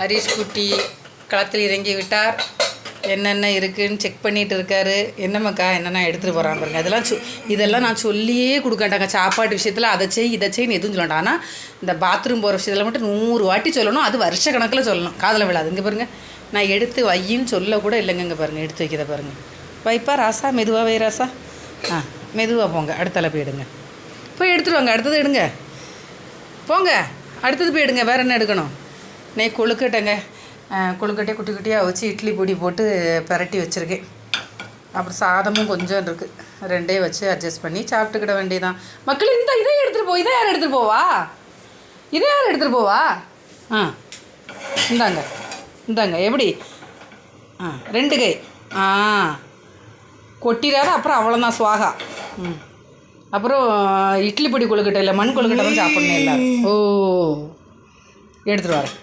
ஹரிஷ் குட்டி களத்தில் இறங்கி விட்டார். என்னென்ன இருக்குதுன்னு செக் பண்ணிகிட்டு இருக்காரு. என்னம்மாக்கா என்னென்ன எடுத்துகிட்டு போகிறான் பாருங்க. இதெல்லாம் நான் சொல்லியே கொடுக்கட்டாங்க. சாப்பாட்டு விஷயத்தில் அதை செய் இதை செய்ன்னு எதுவும் சொல்லண்டாம். ஆனால் இந்த பாத்ரூம் போகிற விஷயத்தில் மட்டும் 100 வாட்டி சொல்லணும். அது வருஷ கணக்கில் சொல்லணும். காதில் விழாது. இங்கே பாருங்கள், நான் எடுத்து வையின்னு சொல்லக்கூட இல்லைங்க. இங்கே பாருங்கள், எடுத்து வைக்கிறத பாருங்கள். வைப்பா ராசா, மெதுவாக வை ராசா. மெதுவாக போங்க. அடுத்தால போயிடுங்க. போய் எடுத்துகிட்டு வாங்க. அடுத்தது எடுங்க. போங்க, அடுத்தது போய் எடுங்க. வேறு என்ன எடுக்கணும்? கொழுக்கட்டைங்க. கொழுக்கட்டையை குட்டி குட்டியாக வச்சு இட்லி பொடி போட்டு பரட்டி வச்சுருக்கேன். அப்புறம் சாதமும் கொஞ்சம் இருக்குது. 2 வச்சு அட்ஜஸ்ட் பண்ணி சாப்பிட்டுக்கிட வேண்டியதான். மக்கள் இதை எடுத்துகிட்டு இதை யார் எடுத்துகிட்டு போவா? இதை யார் எடுத்துகிட்டு போவா? இந்தாங்க எப்படி? 2 கை. கொட்டிடாத. அப்புறம் அவ்வளோதான் சுவாகா. அப்புறம் இட்லி பொடி கொழுக்கட்டை இல்லை, மண் கொழுக்கட்டை தான் சாப்பிட்ணும் எல்லோரும். எடுத்துகிட்டு வரேன்.